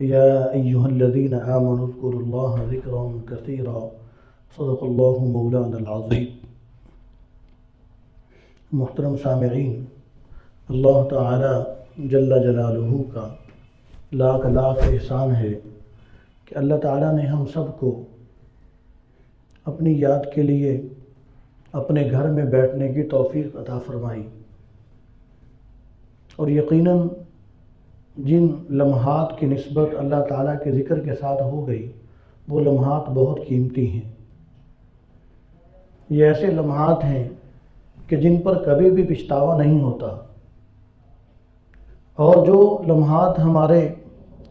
يا أيها الذين آمنوا اذكروا الله ذكرا كثيرا صدق الله مولانا العظيم۔ محترم سامعین، اللہ تعالی جل جلالہ کا لاکھ لاکھ احسان ہے کہ اللہ تعالی نے ہم سب کو اپنی یاد کے لیے اپنے گھر میں بیٹھنے کی توفیق عطا فرمائی، اور یقیناً جن لمحات کی نسبت اللہ تعالیٰ کے ذکر کے ساتھ ہو گئی وہ لمحات بہت قیمتی ہیں۔ یہ ایسے لمحات ہیں کہ جن پر کبھی بھی پچھتاوا نہیں ہوتا، اور جو لمحات ہمارے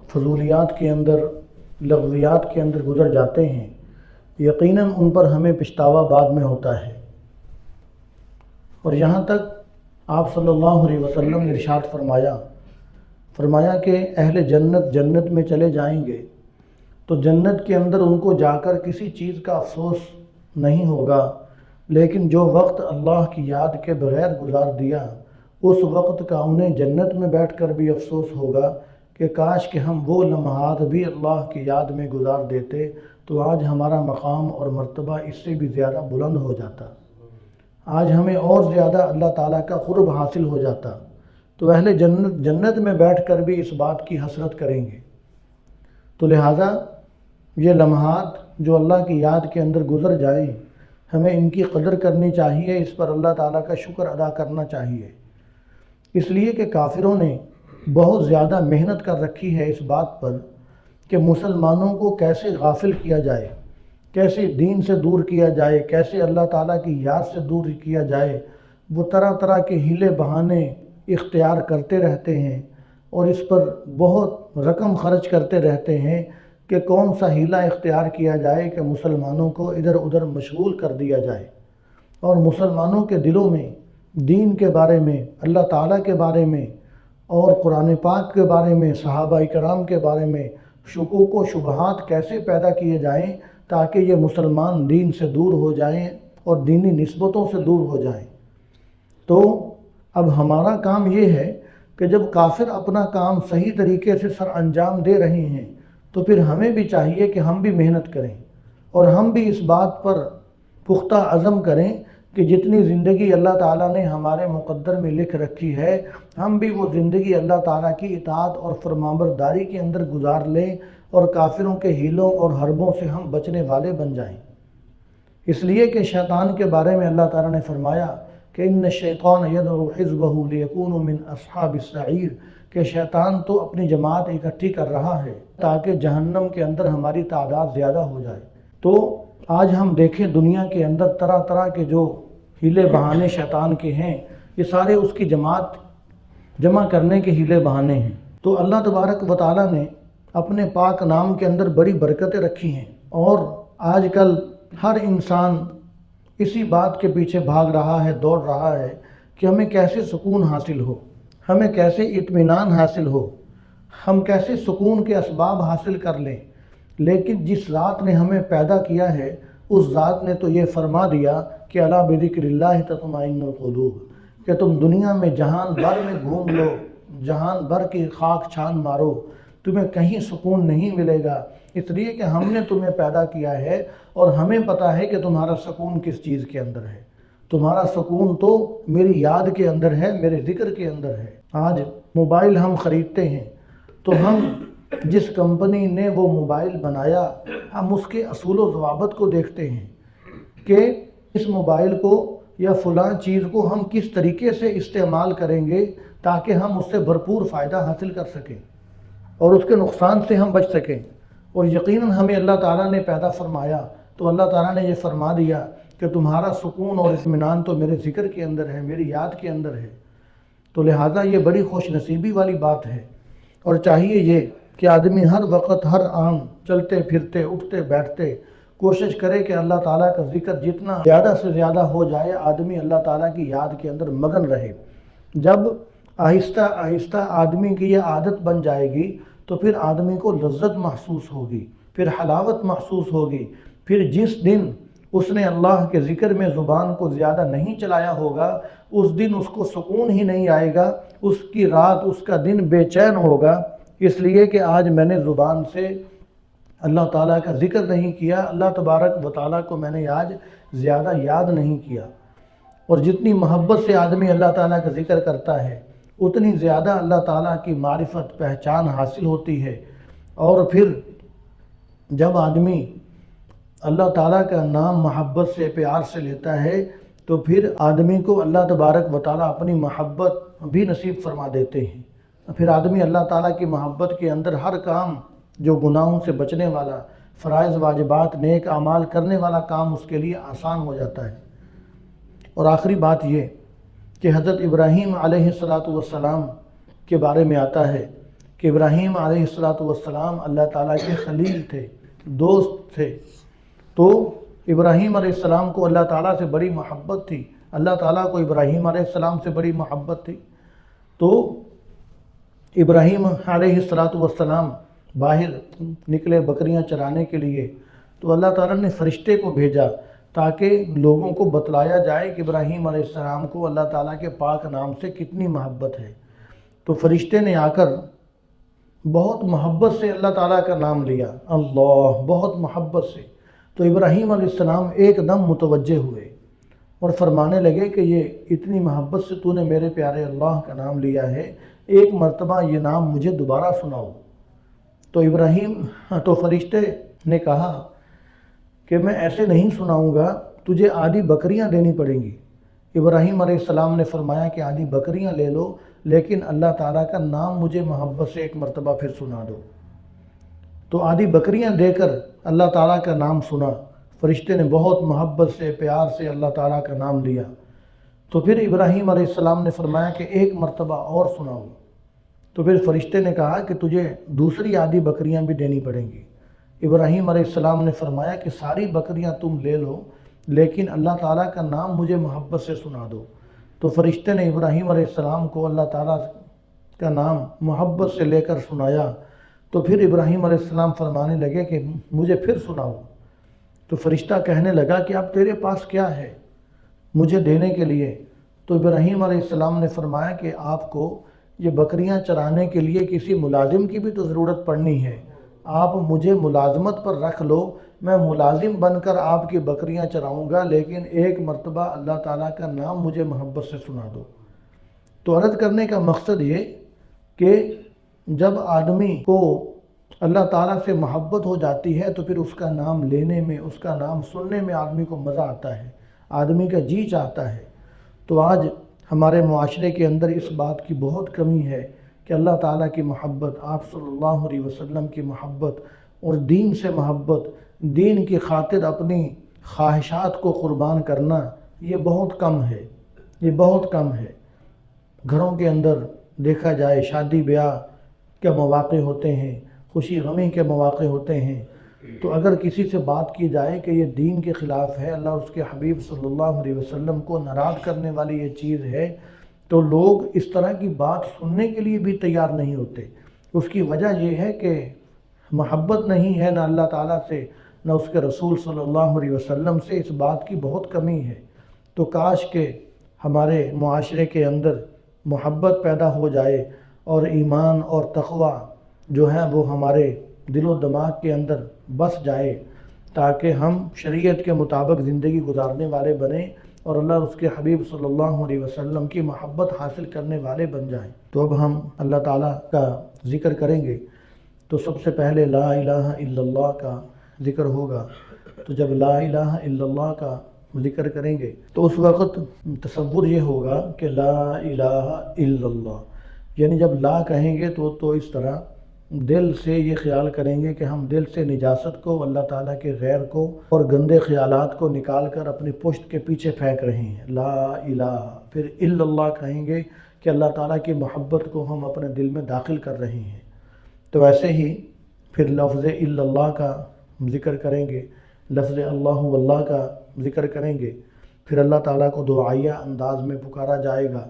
فضولیات کے اندر، لغویات کے اندر گزر جاتے ہیں، یقیناً ان پر ہمیں پچھتاوا بعد میں ہوتا ہے۔ اور یہاں تک آپ صلی اللہ علیہ وسلم نے ارشاد فرمایا کہ اہل جنت جنت میں چلے جائیں گے تو جنت کے اندر ان کو جا کر کسی چیز کا افسوس نہیں ہوگا، لیکن جو وقت اللہ کی یاد کے بغیر گزار دیا اس وقت کا انہیں جنت میں بیٹھ کر بھی افسوس ہوگا کہ کاش کہ ہم وہ لمحات بھی اللہ کی یاد میں گزار دیتے تو آج ہمارا مقام اور مرتبہ اس سے بھی زیادہ بلند ہو جاتا، آج ہمیں اور زیادہ اللہ تعالیٰ کا قرب حاصل ہو جاتا۔ تو اہل جنت میں بیٹھ کر بھی اس بات کی حسرت کریں گے۔ تو لہٰذا یہ لمحات جو اللہ کی یاد کے اندر گزر جائیں، ہمیں ان کی قدر کرنی چاہیے، اس پر اللہ تعالیٰ کا شکر ادا کرنا چاہیے، اس لیے کہ کافروں نے بہت زیادہ محنت کر رکھی ہے اس بات پر کہ مسلمانوں کو کیسے غافل کیا جائے، کیسے دین سے دور کیا جائے، کیسے اللہ تعالیٰ کی یاد سے دور کیا جائے۔ وہ طرح طرح کے ہیلے بہانے اختیار کرتے رہتے ہیں اور اس پر بہت رقم خرچ کرتے رہتے ہیں کہ کون سا ہیلہ اختیار کیا جائے کہ مسلمانوں کو ادھر ادھر مشغول کر دیا جائے، اور مسلمانوں کے دلوں میں دین کے بارے میں، اللہ تعالیٰ کے بارے میں اور قرآن پاک کے بارے میں، صحابہ کرام کے بارے میں شکوک و شبہات کیسے پیدا کیے جائیں تاکہ یہ مسلمان دین سے دور ہو جائیں اور دینی نسبتوں سے دور ہو جائیں۔ تو اب ہمارا کام یہ ہے کہ جب کافر اپنا کام صحیح طریقے سے سر انجام دے رہے ہیں تو پھر ہمیں بھی چاہیے کہ ہم بھی محنت کریں اور ہم بھی اس بات پر پختہ عزم کریں کہ جتنی زندگی اللہ تعالیٰ نے ہمارے مقدر میں لکھ رکھی ہے ہم بھی وہ زندگی اللہ تعالیٰ کی اطاعت اور فرمانبرداری کے اندر گزار لیں اور کافروں کے ہیلوں اور حربوں سے ہم بچنے والے بن جائیں۔ اس لیے کہ شیطان کے بارے میں اللہ تعالیٰ نے فرمایا کہ ان الشیطان یدعو حزبہ لیکونوا من اصحاب السعیر، کہ شیطان تو اپنی جماعت اکٹھی کر رہا ہے تاکہ جہنم کے اندر ہماری تعداد زیادہ ہو جائے۔ تو آج ہم دیکھیں دنیا کے اندر طرح طرح کے جو ہیلے بہانے شیطان کے ہیں، یہ سارے اس کی جماعت جمع کرنے کے ہیلے بہانے ہیں۔ تو اللہ تبارک و تعالیٰ نے اپنے پاک نام کے اندر بڑی برکتیں رکھی ہیں، اور آج کل ہر انسان اسی بات کے پیچھے بھاگ رہا ہے، دوڑ رہا ہے کہ ہمیں کیسے سکون حاصل ہو، ہمیں کیسے اطمینان حاصل ہو، ہم کیسے سکون کے اسباب حاصل کر لیں۔ لیکن جس ذات نے ہمیں پیدا کیا ہے اس ذات نے تو یہ فرما دیا کہ الا بذکر اللہ تطمئن القلوب، کہ تم دنیا میں جہان بھر میں گھوم لو، جہان بھر کی خاک چھان مارو، تمہیں کہیں سکون نہیں ملے گا، اس لیے کہ ہم نے تمہیں پیدا کیا ہے اور ہمیں پتہ ہے کہ تمہارا سکون کس چیز کے اندر ہے۔ تمہارا سکون تو میری یاد کے اندر ہے، میرے ذکر کے اندر ہے۔ آج موبائل ہم خریدتے ہیں تو ہم جس کمپنی نے وہ موبائل بنایا ہم اس کے اصول و ضوابط کو دیکھتے ہیں کہ اس موبائل کو یا فلاں چیز کو ہم کس طریقے سے استعمال کریں گے تاکہ ہم اس سے بھرپور فائدہ حاصل کر سکیں اور اس کے نقصان سے ہم بچ سکیں۔ اور یقیناً ہمیں اللہ تعالیٰ نے پیدا فرمایا تو اللہ تعالیٰ نے یہ فرما دیا کہ تمہارا سکون اور اطمینان تو میرے ذکر کے اندر ہے، میری یاد کے اندر ہے۔ تو لہٰذا یہ بڑی خوش نصیبی والی بات ہے، اور چاہیے یہ کہ آدمی ہر وقت ہر آن چلتے پھرتے اٹھتے بیٹھتے کوشش کرے کہ اللہ تعالیٰ کا ذکر جتنا زیادہ سے زیادہ ہو جائے، آدمی اللہ تعالیٰ کی یاد کے اندر مگن رہے۔ جب آہستہ آہستہ آدمی کی یہ عادت بن جائے گی تو پھر آدمی کو لذت محسوس ہوگی، پھر حلاوت محسوس ہوگی، پھر جس دن اس نے اللہ کے ذکر میں زبان کو زیادہ نہیں چلایا ہوگا اس دن اس کو سکون ہی نہیں آئے گا، اس کی رات اس کا دن بے چین ہوگا، اس لیے کہ آج میں نے زبان سے اللہ تعالیٰ کا ذکر نہیں کیا، اللہ تبارک و تعالیٰ کو میں نے آج زیادہ یاد نہیں کیا۔ اور جتنی محبت سے آدمی اللہ تعالیٰ کا ذکر کرتا ہے اتنی زیادہ اللہ تعالیٰ کی معرفت پہچان حاصل ہوتی ہے۔ اور پھر جب آدمی اللہ تعالیٰ کا نام محبت سے پیار سے لیتا ہے تو پھر آدمی کو اللہ تبارک و تعالیٰ اپنی محبت بھی نصیب فرما دیتے ہیں۔ پھر آدمی اللہ تعالیٰ کی محبت کے اندر ہر کام جو گناہوں سے بچنے والا، فرائض واجبات نیک اعمال کرنے والا کام اس کے لیے آسان ہو جاتا ہے۔ اور آخری بات یہ کہ حضرت ابراہیم علیہ السلام کے بارے میں آتا ہے کہ ابراہیم علیہ السلام اللہ تعالیٰ کے خلیل تھے، دوست تھے۔ تو ابراہیم علیہ السلام کو اللہ تعالیٰ سے بڑی محبت تھی، اللہ تعالیٰ کو ابراہیم علیہ السلام سے بڑی محبت تھی۔ تو ابراہیم علیہ السلام باہر نکلے بکریاں چرانے کے لیے، تو اللہ تعالیٰ نے فرشتے کو بھیجا تاکہ لوگوں کو بتلایا جائے کہ ابراہیم علیہ السلام کو اللہ تعالیٰ کے پاک نام سے کتنی محبت ہے۔ تو فرشتے نے آ کر بہت محبت سے اللہ تعالیٰ کا نام لیا، اللہ، بہت محبت سے۔ تو ابراہیم علیہ السلام ایک دم متوجہ ہوئے اور فرمانے لگے کہ یہ اتنی محبت سے تو نے میرے پیارے اللہ کا نام لیا ہے، ایک مرتبہ یہ نام مجھے دوبارہ سناؤ۔ تو فرشتے نے کہا کہ میں ایسے نہیں سناؤں گا، تجھے آدھی بکریاں دینی پڑیں گی۔ ابراہیم علیہ السلام نے فرمایا کہ آدھی بکریاں لے لو، لیکن اللہ تعالیٰ کا نام مجھے محبت سے ایک مرتبہ پھر سنا دو۔ تو آدھی بکریاں دے کر اللہ تعالیٰ کا نام سنا، فرشتے نے بہت محبت سے پیار سے اللہ تعالیٰ کا نام لیا۔ تو پھر ابراہیم علیہ السلام نے فرمایا کہ ایک مرتبہ اور سناؤ۔ تو پھر فرشتے نے کہا کہ تجھے دوسری آدھی بکریاں بھی دینی پڑیں گی۔ ابراہیم علیہ السلام نے فرمایا کہ ساری بکریاں تم لے لو، لیکن اللہ تعالیٰ کا نام مجھے محبت سے سنا دو۔ تو فرشتے نے ابراہیم علیہ السلام کو اللہ تعالیٰ کا نام محبت سے لے کر سنایا۔ تو پھر ابراہیم علیہ السلام فرمانے لگے کہ مجھے پھر سناؤ۔ تو فرشتہ کہنے لگا کہ اب تیرے پاس کیا ہے مجھے دینے کے لیے؟ تو ابراہیم علیہ السلام نے فرمایا کہ آپ کو یہ بکریاں چرانے کے لیے کسی ملازم کی بھی تو ضرورت پڑنی ہے، آپ مجھے ملازمت پر رکھ لو، میں ملازم بن کر آپ کی بکریاں چراؤں گا، لیکن ایک مرتبہ اللہ تعالیٰ کا نام مجھے محبت سے سنا دو۔ تو عرض کرنے کا مقصد یہ کہ جب آدمی کو اللہ تعالیٰ سے محبت ہو جاتی ہے تو پھر اس کا نام لینے میں، اس کا نام سننے میں آدمی کو مزہ آتا ہے، آدمی کا جی چاہتا ہے۔ تو آج ہمارے معاشرے کے اندر اس بات کی بہت کمی ہے کہ اللہ تعالیٰ کی محبت، آپ صلی اللہ علیہ وسلم کی محبت اور دین سے محبت، دین کی خاطر اپنی خواہشات کو قربان کرنا، یہ بہت کم ہے، یہ بہت کم ہے۔ گھروں کے اندر دیکھا جائے شادی بیاہ کے مواقع ہوتے ہیں، خوشی غمی کے مواقع ہوتے ہیں، تو اگر کسی سے بات کی جائے کہ یہ دین کے خلاف ہے، اللہ اور اس کے حبیب صلی اللہ علیہ وسلم کو ناراض کرنے والی یہ چیز ہے، تو لوگ اس طرح کی بات سننے کے لیے بھی تیار نہیں ہوتے۔ اس کی وجہ یہ ہے کہ محبت نہیں ہے نہ اللہ تعالیٰ سے نہ اس کے رسول صلی اللہ علیہ وسلم سے، اس بات کی بہت کمی ہے۔ تو کاش کہ ہمارے معاشرے کے اندر محبت پیدا ہو جائے اور ایمان اور تقویٰ جو ہے وہ ہمارے دل و دماغ کے اندر بس جائے، تاکہ ہم شریعت کے مطابق زندگی گزارنے والے بنیں اور اللہ اور اس کے حبیب صلی اللہ علیہ وسلم کی محبت حاصل کرنے والے بن جائیں۔ تو اب ہم اللہ تعالیٰ کا ذکر کریں گے۔ تو سب سے پہلے لا الہ الا اللہ کا ذکر ہوگا۔ تو جب لا الہ الا اللہ کا ذکر کریں گے تو اس وقت تصور یہ ہوگا کہ لا الہ الا اللہ، یعنی جب لا کہیں گے تو اس طرح دل سے یہ خیال کریں گے کہ ہم دل سے نجاست کو، اللہ تعالیٰ کے غیر کو اور گندے خیالات کو نکال کر اپنی پشت کے پیچھے پھینک رہے ہیں۔ لا الہ، پھر الا اللہ کہیں گے کہ اللہ تعالیٰ کی محبت کو ہم اپنے دل میں داخل کر رہے ہیں۔ تو ایسے ہی پھر لفظ الا اللہ کا ذکر کریں گے، لفظ اللہ واللہ کا ذکر کریں گے، پھر اللہ تعالیٰ کو دعائیہ انداز میں پکارا جائے گا،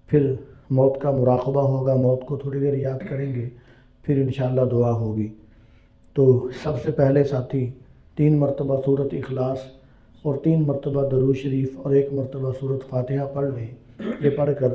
پھر موت کا مراقبہ ہوگا، موت کو تھوڑی دیر یاد کریں گے، پھر انشاءاللہ دعا ہوگی۔ تو سب سے پہلے ساتھی 3 مرتبہ سورۃ اخلاص اور 3 مرتبہ درود شریف اور 1 مرتبہ سورۃ فاتحہ پڑھ لیں۔ یہ پڑھ کر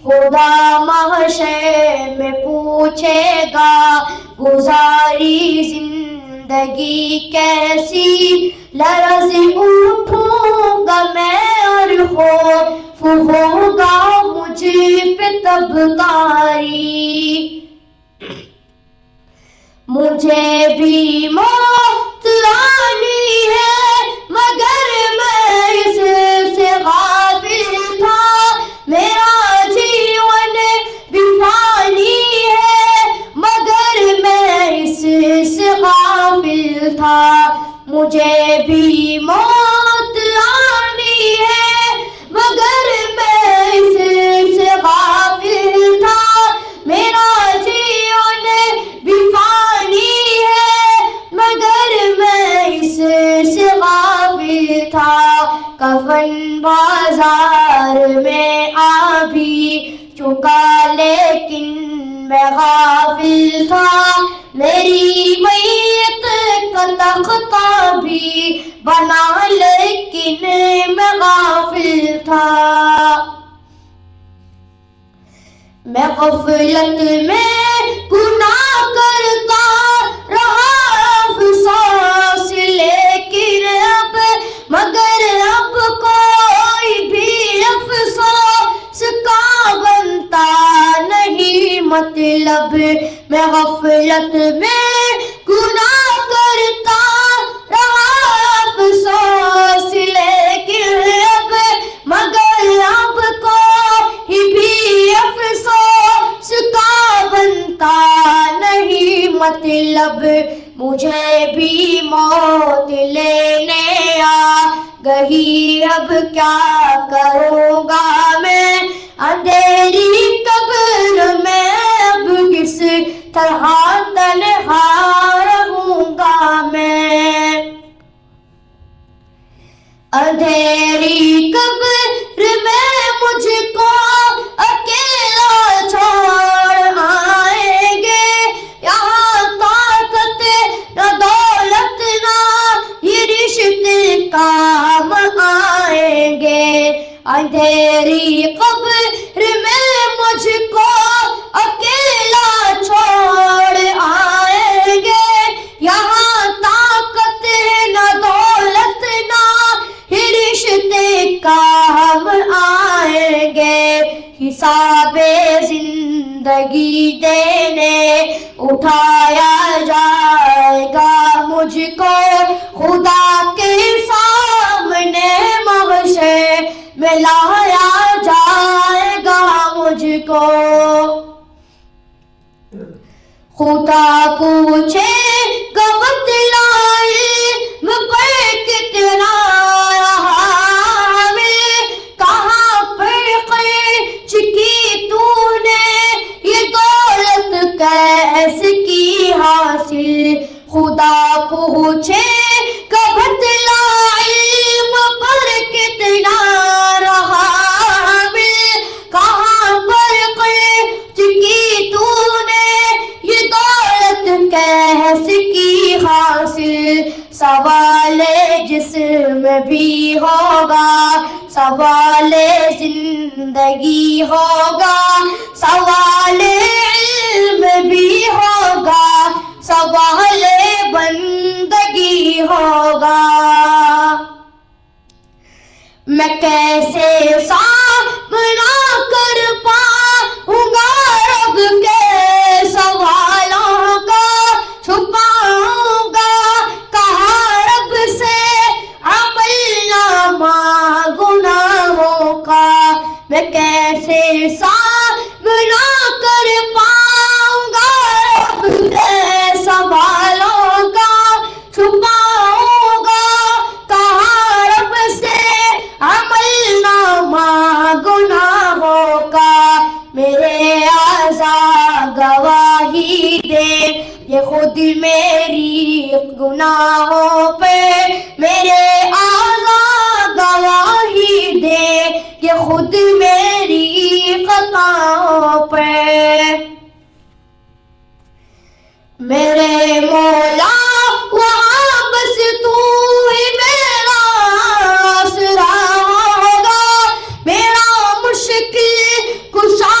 خدا محشر میں پوچھے گا گزاری زندگی کیسی لرز اٹھوں گا میں اور خوف ہوگا مجھ پہ تب تاری مجھے بھی موت آنی ہے مگر میں اس سے غافل تھا میرا جیون بھی فانی ہے مگر میں اس سے غافل تھا مجھے بھی موت آنی ہے مگر میں اس سے غافل تھا میرا جیون بھی فانی ہے مگر میں اس سے غافل تھا کفن بازار میں آ بھی چکا لیکن میں غافل تھا میری میت کا تختہ بھی بنا لیکن میں غافل تھا میں غفلت میں گناہ کرتا رہا افسوس لیکن اب مگر اب کوئی بھی افسوس کا بنتا نہیں مطلب میں غفلت میں گناہ کرتا رہا افسوس لیکن اب مگر اب کوئی بھی افسوس کا بنتا نہیں مطلب مجھے بھی موت لینے آ گئی اب کیا کروں گا میں اندھیری قبر میں اب کس طرح تنہا رہوں گا میں اندھیری قبر میں مجھ کو اکیلا چھوڑ آئیں گے یہاں طاقت نہ دولت نہ یہ رشتے کام آئیں گے اندھیری قبر میں مجھ کو اکیلا چھوڑ آئیں گے یہاں طاقت نہ دولت نہ رشتے کام آئیں گے حساب زندگی دینے اٹھایا جائے گا مجھ کو خدا کے سامنے محشر میں لایا جائے گا مجھ کو خدا پوچھے گا بتلائے میں پر کتنا کیسے کی حاصل خدا پوچھے کب بتلائے علم پر کتنا رہا حامل کہاں پر قرض کی تو نے یہ دولت کیسے کی حاصل سوال جسم بھی ہوگا سوال زندگی ہوگا سوال علم بھی ہوگا سوال بندگی ہوگا میں کیسے سامنا کر پاؤں گا رب کے سوالوں کا چھپاؤں گا کہاں رب سے عمل نامہ گناہوں کا میں کیسے سامنا کر پاؤں گا رب کے سوالوں کا چھپاؤں گا کہاں رب سے عمل نامہ گناہوں کا میرے اعضاء گواہی دے یہ خود میری گناہوں پہ میرے اعضاء گواہی دے یہ خود میری خطاؤں پہ میرے مولا وہاں بس تو ہی میرا آسرا ہوگا میرا مشکل کشا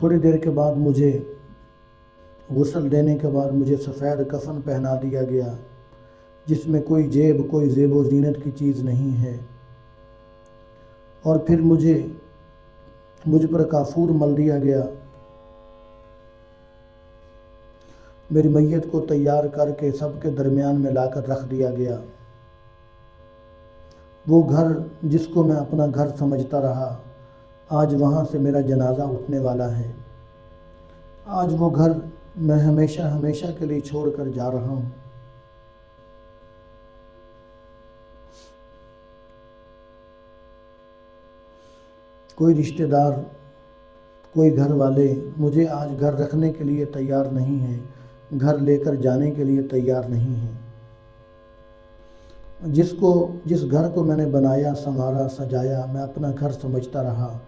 تھوڑی دیر کے بعد مجھے غسل دینے کے بعد مجھے سفید کفن پہنا دیا گیا، جس میں کوئی جیب، کوئی زیب و زینت کی چیز نہیں ہے، اور پھر مجھ پر کافور مل دیا گیا۔ میری میت کو تیار کر کے سب کے درمیان میں لا کر رکھ دیا گیا۔ وہ گھر جس کو میں اپنا گھر سمجھتا رہا، آج وہاں سے میرا جنازہ اٹھنے والا ہے۔ آج وہ گھر میں ہمیشہ ہمیشہ کے لیے چھوڑ کر جا رہا ہوں۔ کوئی رشتہ دار، کوئی گھر والے مجھے آج گھر رکھنے کے لیے تیار نہیں ہیں، گھر لے کر جانے کے لیے تیار نہیں ہیں۔ جس گھر کو میں نے بنایا، سنوارا، سجایا، میں اپنا گھر سمجھتا رہا،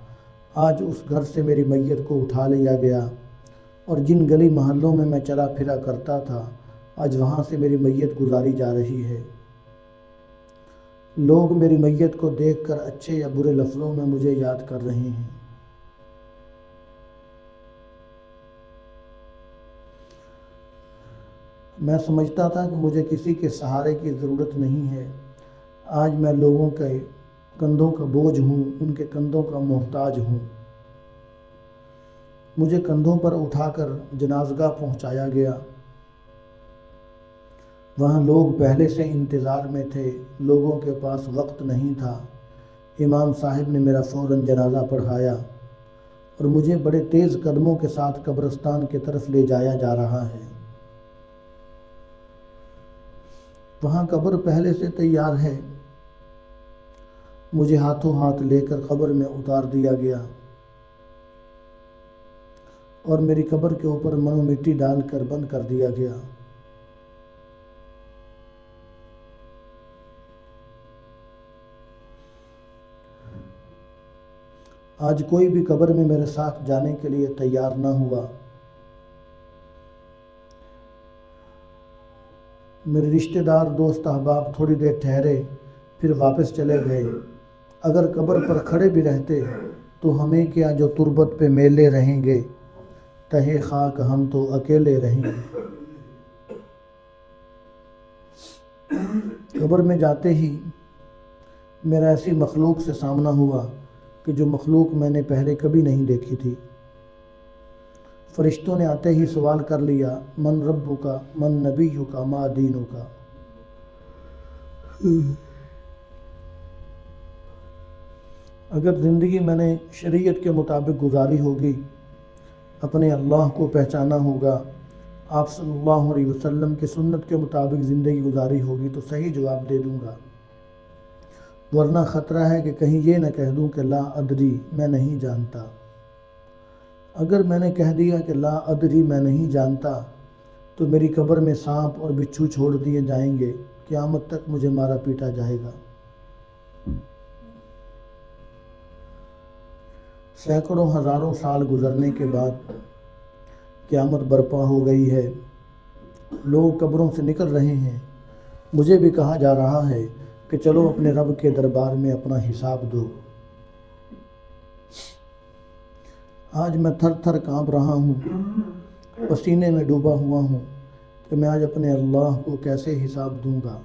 آج اس گھر سے میری میت کو اٹھا لیا گیا، اور جن گلی محلوں میں چلا پھرا کرتا تھا، آج وہاں سے میری میت گزاری جا رہی ہے۔ لوگ میری میت کو دیکھ کر اچھے یا برے لفظوں میں مجھے یاد کر رہے ہیں۔ میں سمجھتا تھا کہ مجھے کسی کے سہارے کی ضرورت نہیں ہے، آج میں لوگوں کے کندھوں کا بوجھ ہوں، ان کے کندھوں کا محتاج ہوں۔ مجھے کندھوں پر اٹھا کر جنازگاہ پہنچایا گیا۔ وہاں لوگ پہلے سے انتظار میں تھے، لوگوں کے پاس وقت نہیں تھا۔ امام صاحب نے میرا فوراً جنازہ پڑھایا، اور مجھے بڑے تیز قدموں کے ساتھ قبرستان کی طرف لے جایا جا رہا ہے۔ وہاں قبر پہلے سے تیار ہے۔ مجھے ہاتھوں ہاتھ لے کر قبر میں اتار دیا گیا، اور میری قبر کے اوپر منو مٹی ڈال کر بند کر دیا گیا۔ آج کوئی بھی قبر میں میرے ساتھ جانے کے لیے تیار نہ ہوا۔ میرے رشتہ دار، دوست، احباب تھوڑی دیر ٹھہرے، پھر واپس چلے گئے۔ اگر قبر پر کھڑے بھی رہتے تو ہمیں کیا، جو تربت پہ میلے رہیں گے، تہے خاک ہم تو اکیلے رہیں گے۔ قبر میں جاتے ہی میرا ایسی مخلوق سے سامنا ہوا کہ جو مخلوق میں نے پہلے کبھی نہیں دیکھی تھی۔ فرشتوں نے آتے ہی سوال کر لیا، من ربک، من نبیک، ما دینک۔ اگر زندگی میں نے شریعت کے مطابق گزاری ہوگی، اپنے اللہ کو پہچانا ہوگا، آپ صلی اللہ علیہ وسلم کی سنت کے مطابق زندگی گزاری ہوگی تو صحیح جواب دے دوں گا، ورنہ خطرہ ہے کہ کہیں یہ نہ کہہ دوں کہ لا ادری، میں نہیں جانتا۔ اگر میں نے کہہ دیا کہ لا ادری، میں نہیں جانتا، تو میری قبر میں سانپ اور بچھو چھوڑ دیے جائیں گے، قیامت تک مجھے مارا پیٹا جائے گا۔ سینکڑوں ہزاروں سال گزرنے کے بعد قیامت برپا ہو گئی ہے، لوگ قبروں سے نکل رہے ہیں، مجھے بھی کہا جا رہا ہے کہ چلو اپنے رب کے دربار میں اپنا حساب دو۔ آج میں تھر تھر کانپ رہا ہوں، پسینے میں ڈوبا ہوا ہوں کہ میں آج اپنے اللہ کو کیسے حساب دوں گا۔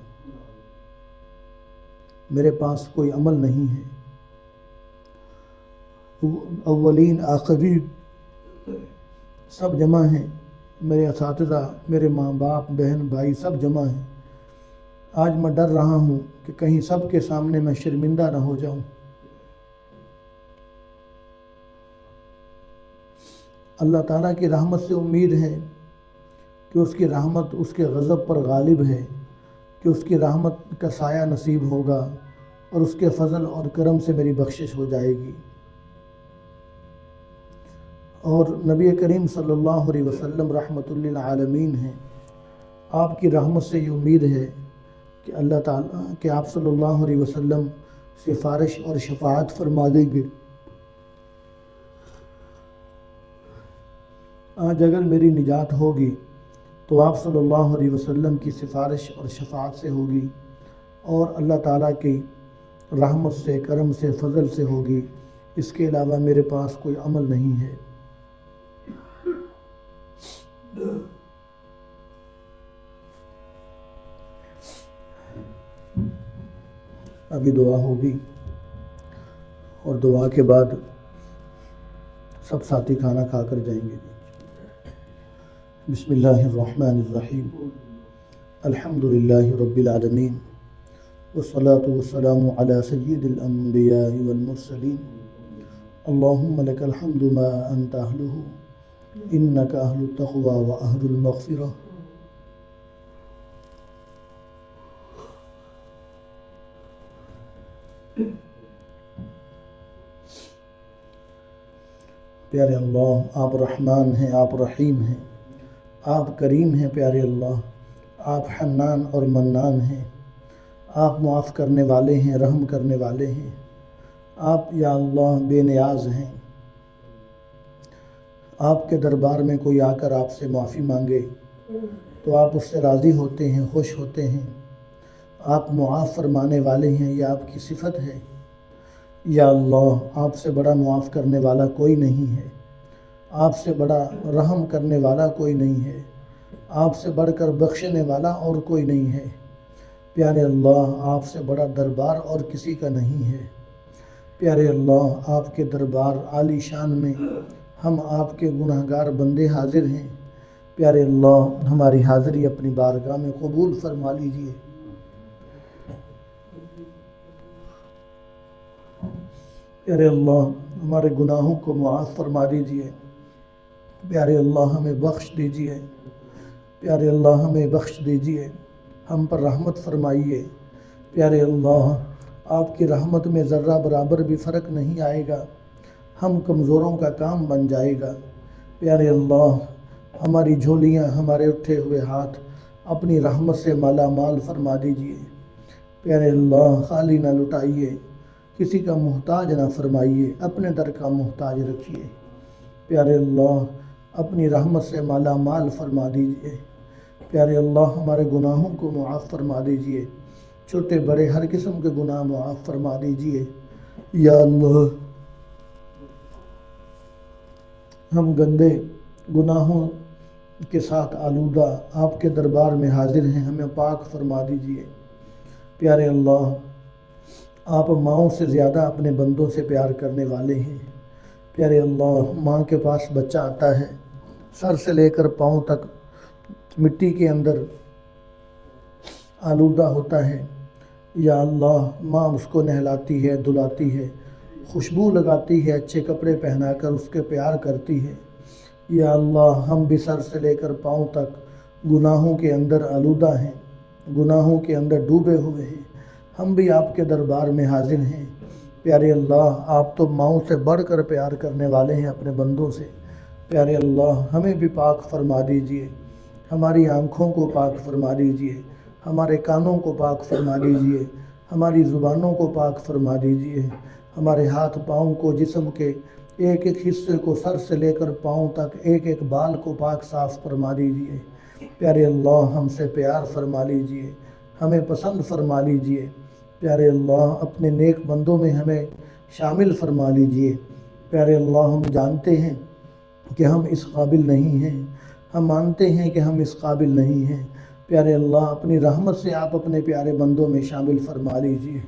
میرے پاس کوئی عمل نہیں ہے۔ اولین آخرین سب جمع ہیں، میرے اساتذہ، میرے ماں باپ، بہن بھائی سب جمع ہیں۔ آج میں ڈر رہا ہوں کہ کہیں سب کے سامنے میں شرمندہ نہ ہو جاؤں۔ اللہ تعالیٰ کی رحمت سے امید ہے کہ اس کی رحمت اس کے غضب پر غالب ہے، کہ اس کی رحمت کا سایہ نصیب ہوگا، اور اس کے فضل اور کرم سے میری بخشش ہو جائے گی۔ اور نبی کریم صلی اللہ علیہ وسلم رحمت للعالمین ہیں، آپ کی رحمت سے یہ امید ہے کہ اللہ تعالیٰ کہ آپ صلی اللہ علیہ وسلم سفارش اور شفاعت فرما دیں گے۔ آج اگر میری نجات ہوگی تو آپ صلی اللہ علیہ وسلم کی سفارش اور شفاعت سے ہوگی، اور اللہ تعالیٰ کی رحمت سے، کرم سے، فضل سے ہوگی۔ اس کے علاوہ میرے پاس کوئی عمل نہیں ہے۔ ابھی دعا ہوگی اور دعا کے بعد سب ساتھی کھانا کھا کر جائیں گے. بسم اللہ الرحمن الرحیم. الحمد للہ رب العالمین والصلاة والسلام علی سید الانبیاء والمرسلین. اللہم لک الحمد ما انت اہلہ انک اہل التقوی و اہل المغفرہ. پیارے اللہ، آپ رحمان ہیں، آپ رحیم ہیں، آپ کریم ہیں. پیارے اللہ، آپ حنان اور منان ہیں، آپ معاف کرنے والے ہیں، رحم کرنے والے ہیں. آپ یا اللہ بے نیاز ہیں. آپ کے دربار میں کوئی آ کر آپ سے معافی مانگے تو آپ اس سے راضی ہوتے ہیں، خوش ہوتے ہیں. آپ معاف فرمانے والے ہیں، یہ آپ کی صفت ہے. یا اللہ، آپ سے بڑا معاف کرنے والا کوئی نہیں ہے، آپ سے بڑا رحم کرنے والا کوئی نہیں ہے، آپ سے بڑھ کر بخشنے والا اور کوئی نہیں ہے. پیارے اللہ، آپ سے بڑا دربار اور کسی کا نہیں ہے. پیارے اللہ، آپ کے دربار عالی شان میں ہم آپ کے گناہگار بندے حاضر ہیں. پیارے اللہ، ہماری حاضری اپنی بارگاہ میں قبول فرما لیجیے. پیارے اللہ، ہمارے گناہوں کو معاف فرما دیجیے. پیارے اللہ، ہمیں بخش دیجیے. پیارے اللہ، ہمیں بخش دیجیے، ہم پر رحمت فرمائیے. پیارے اللہ، آپ کی رحمت میں ذرہ برابر بھی فرق نہیں آئے گا، ہم کمزوروں کا کام بن جائے گا. پیارے اللہ، ہماری جھولیاں، ہمارے اٹھے ہوئے ہاتھ اپنی رحمت سے مالا مال فرما دیجیے. پیارے اللہ، خالی نہ لٹائیے، کسی کا محتاج نہ فرمائیے، اپنے در کا محتاج رکھیے. پیارے اللہ، اپنی رحمت سے مالا مال فرما دیجیے. پیارے اللہ، ہمارے گناہوں کو معاف فرما دیجیے، چھوٹے بڑے ہر قسم کے گناہ معاف فرما دیجیے. یا اللہ، ہم گندے گناہوں کے ساتھ آلودہ آپ کے دربار میں حاضر ہیں، ہمیں پاک فرما دیجیے. پیارے اللہ، آپ ماؤں سے زیادہ اپنے بندوں سے پیار کرنے والے ہیں. پیارے اللہ، ماں کے پاس بچہ آتا ہے، سر سے لے کر پاؤں تک مٹی کے اندر آلودہ ہوتا ہے. یا اللہ، ماں اس کو نہلاتی ہے، دھلاتی ہے، خوشبو لگاتی ہے، اچھے کپڑے پہنا کر اس کے پیار کرتی ہے. یا اللہ، ہم بھی سر سے لے کر پاؤں تک گناہوں کے اندر آلودہ ہیں، گناہوں کے اندر ڈوبے ہوئے ہیں. ہم بھی آپ کے دربار میں حاضر ہیں. پیارے اللہ، آپ تو ماؤں سے بڑھ کر پیار کرنے والے ہیں اپنے بندوں سے. پیارے اللہ، ہمیں بھی پاک فرما دیجیے. ہماری آنکھوں کو پاک فرما دیجیے، ہمارے کانوں کو پاک فرما دیجیے، ہماری زبانوں کو پاک فرما دیجیے، ہمارے ہاتھ پاؤں کو، جسم کے ایک ایک حصے کو، سر سے لے کر پاؤں تک ایک ایک بال کو پاک صاف فرما دیجیے. پیارے اللہ، ہم سے پیار فرما لیجیے، ہمیں پسند فرما لیجیے. پیارے اللہ، اپنے نیک بندوں میں ہمیں شامل فرما لیجیے. پیارے اللہ، ہم جانتے ہیں کہ ہم اس قابل نہیں ہیں، ہم مانتے ہیں کہ ہم اس قابل نہیں ہیں. پیارے اللہ، اپنی رحمت سے آپ اپنے پیارے بندوں میں شامل فرما لیجیے.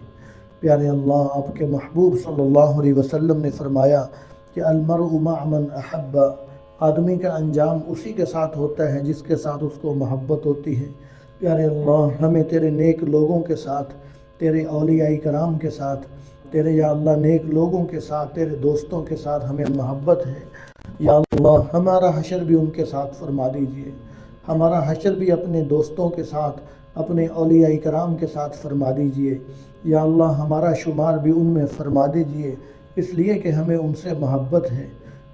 پیارے اللہ، آپ کے محبوب صلی اللہ علیہ وسلم نے فرمایا کہ المرء مع من احب، آدمی کا انجام اسی کے ساتھ ہوتا ہے جس کے ساتھ اس کو محبت ہوتی ہے. پیارے اللہ، ہمیں تیرے نیک لوگوں کے ساتھ، تیرے اولیاء کرام کے ساتھ، تیرے یا اللہ نیک لوگوں کے ساتھ، تیرے دوستوں کے ساتھ ہمیں محبت ہے. یا اللہ، ہمارا حشر بھی ان کے ساتھ فرما دیجیے، ہمارا حشر بھی اپنے دوستوں کے ساتھ، اپنے اولیاء کرام کے ساتھ فرما دیجیے. یا اللہ، ہمارا شمار بھی ان میں فرما دیجیے، اس لیے کہ ہمیں ان سے محبت ہے.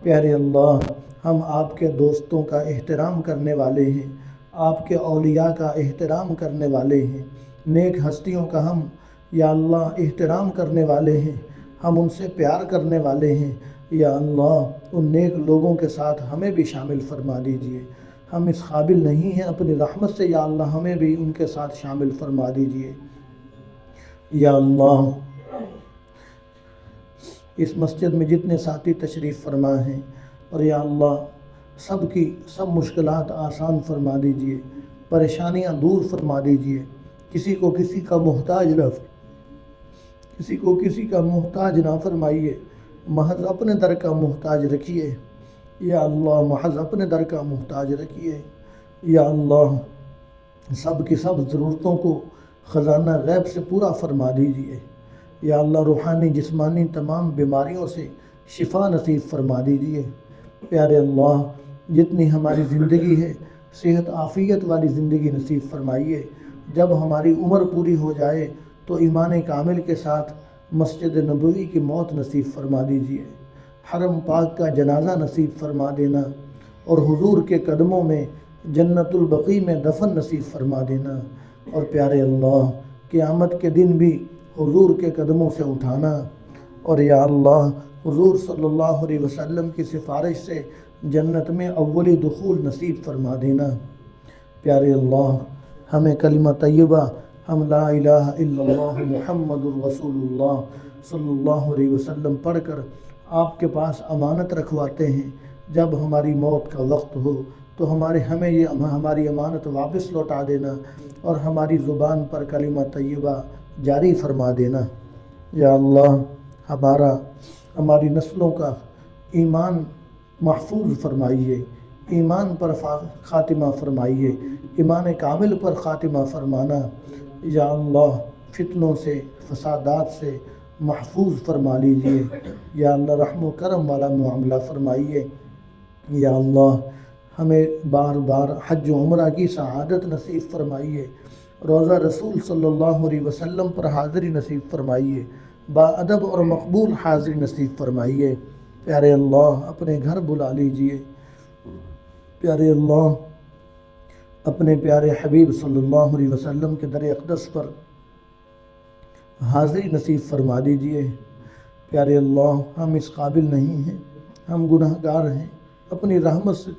پیارے اللہ، ہم آپ کے دوستوں کا احترام کرنے والے ہیں، آپ کے اولیاء کا احترام کرنے والے ہیں، نیک ہستیوں کا ہم یا اللہ احترام کرنے والے ہیں، ہم ان سے پیار کرنے والے ہیں. یا اللہ، ان نیک لوگوں کے ساتھ ہمیں بھی شامل فرما دیجیے. ہم اس قابل نہیں ہیں، اپنی رحمت سے یا اللہ ہمیں بھی ان کے ساتھ شامل فرما دیجیے. یا اللہ، اس مسجد میں جتنے ساتھی تشریف فرما ہیں، اور یا اللہ سب مشکلات آسان فرما دیجئے، پریشانیاں دور فرما دیجئے، کسی کو کسی کا محتاج نہ فرمائیے، محض اپنے در کا محتاج رکھیے یا اللہ، محض اپنے در کا محتاج رکھیے یا اللہ، سب کی سب ضرورتوں کو خزانہ غیب سے پورا فرما دیجئے یا اللہ، روحانی جسمانی تمام بیماریوں سے شفا نصیب فرما دیجئے پیارے اللہ، جتنی ہماری زندگی ہے صحت عافیت والی زندگی نصیب فرمائیے، جب ہماری عمر پوری ہو جائے تو ایمان کامل کے ساتھ مسجد نبوی کی موت نصیب فرما دیجئے، حرم پاک کا جنازہ نصیب فرما دینا اور حضور کے قدموں میں جنت البقیع میں دفن نصیب فرما دینا، اور پیارے اللہ قیامت کے دن بھی حضور کے قدموں سے اٹھانا، اور یا اللہ حضور صلی اللہ علیہ وسلم کی سفارش سے جنت میں اولی دخول نصیب فرما دینا پیارے اللہ، ہمیں کلمہ طیبہ، ہم لا الہ الا اللہ محمد الرسول اللہ صلی اللہ علیہ وسلم پڑھ کر آپ کے پاس امانت رکھواتے ہیں، جب ہماری موت کا وقت ہو تو ہمیں یہ ہماری امانت واپس لوٹا دینا اور ہماری زبان پر کلمہ طیبہ جاری فرما دینا یا اللہ، ہماری نسلوں کا ایمان محفوظ فرمائیے، ایمان پر خاتمہ فرمائیے، ایمان کامل پر خاتمہ فرمانا یا اللہ، فتنوں سے فسادات سے محفوظ فرما لیجئے یا اللہ، رحم و کرم والا معاملہ فرمائیے یا اللہ، ہمیں بار بار حج و عمرہ کی سعادت نصیب فرمائیے، روضہ رسول صلی اللہ علیہ وسلم پر حاضری نصیب فرمائیے، با ادب اور مقبول حاضری نصیب فرمائیے پیارے اللہ، اپنے گھر بلا لیجئے پیارے اللہ، اپنے پیارے حبیب صلی اللہ علیہ وسلم کے در اقدس پر حاضری نصیب فرما دیجئے پیارے اللہ، ہم اس قابل نہیں ہیں، ہم گناہگار ہیں، اپنی رحمت سے،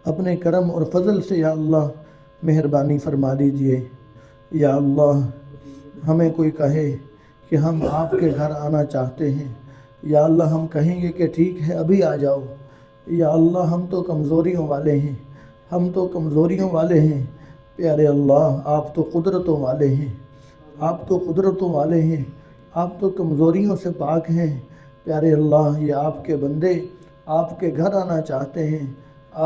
اپنے کرم اور فضل سے یا اللہ مہربانی فرما دیجئے یا اللہ، ہمیں کوئی کہے کہ ہم آپ کے گھر آنا چاہتے ہیں یا اللہ، ہم کہیں گے کہ ٹھیک ہے ابھی آ جاؤ یا اللہ، ہم تو کمزوریوں والے ہیں پیارے اللہ، آپ تو قدرتوں والے ہیں، آپ تو کمزوریوں سے پاک ہیں پیارے اللہ، یہ آپ کے بندے آپ کے گھر آنا چاہتے ہیں،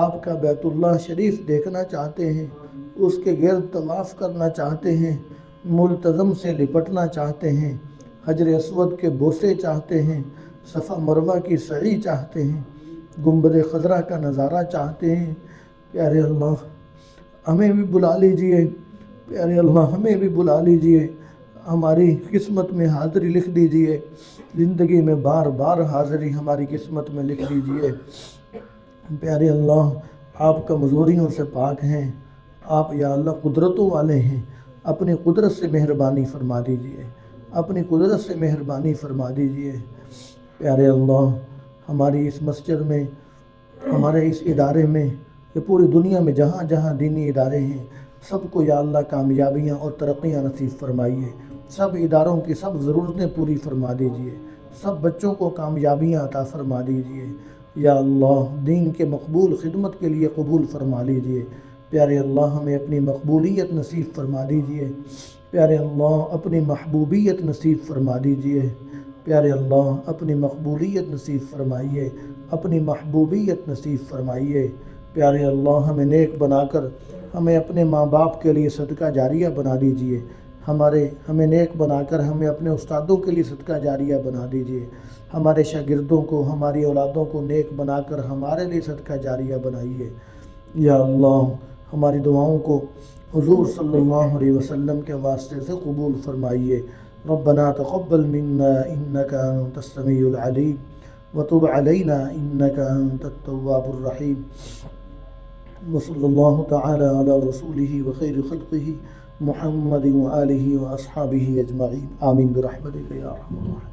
آپ کا بیت اللہ شریف دیکھنا چاہتے ہیں، اس کے گرد طواف کرنا چاہتے ہیں، ملتزم سے لپٹنا چاہتے ہیں، حجر اسود کے بوسے چاہتے ہیں، صفا مروہ کی سعی چاہتے ہیں، گنبد خضرا کا نظارہ چاہتے ہیں پیارے اللہ، ہمیں بھی بلا لیجئے پیارے اللہ، ہمیں بھی بلا لیجئے، ہماری قسمت میں حاضری لکھ دیجئے، زندگی میں بار بار حاضری ہماری قسمت میں لکھ دیجئے پیارے اللہ، آپ کمزوریوں سے پاک ہیں، آپ یا اللہ قدرتوں والے ہیں، اپنی قدرت سے مہربانی فرما دیجئے، اپنی قدرت سے مہربانی فرما دیجئے پیارے اللہ، ہماری اس مسجد میں، ہمارے اس ادارے میں، یہ پوری دنیا میں جہاں جہاں دینی ادارے ہیں، سب کو یا اللہ کامیابیاں اور ترقیاں نصیب فرمائیے، سب اداروں کی سب ضرورتیں پوری فرما دیجئے، سب بچوں کو کامیابیاں عطا فرما دیجئے یا اللہ، دین کے مقبول خدمت کے لیے قبول فرما لیجئے پیارے اللہ، ہمیں اپنی مقبولیت نصیب فرما دیجئے پیارے اللہ، اپنی محبوبیت نصیب فرما دیجئے پیارے اللہ، اپنی مقبولیت نصیب فرمائیے، اپنی محبوبیت نصیب فرمائیے پیارے اللہ، ہمیں نیک بنا کر ہمیں اپنے ماں باپ کے لیے صدقہ جاریہ بنا دیجئے، ہمیں نیک بنا کر ہمیں اپنے استادوں کے لیے صدقہ جاریہ بنا دیجئے، ہمارے شاگردوں کو، ہماری اولادوں کو نیک بنا کر ہمارے لیے صدقہ جاریہ بنائیے یا اللہ، ہماری دعاؤں کو حضور صلی اللہ علیہ وسلم کے واسطے سے قبول فرمائیے، ربنا تقبل منا انك انت السميع العليم وتب علينا انك انت التواب الرحيم، وصلی اللہ تعالی علی رسوله وخیر خلقه محمد وآلہ واصحابہ اجمعین، آمین برحمتک یا ارحم الراحمین۔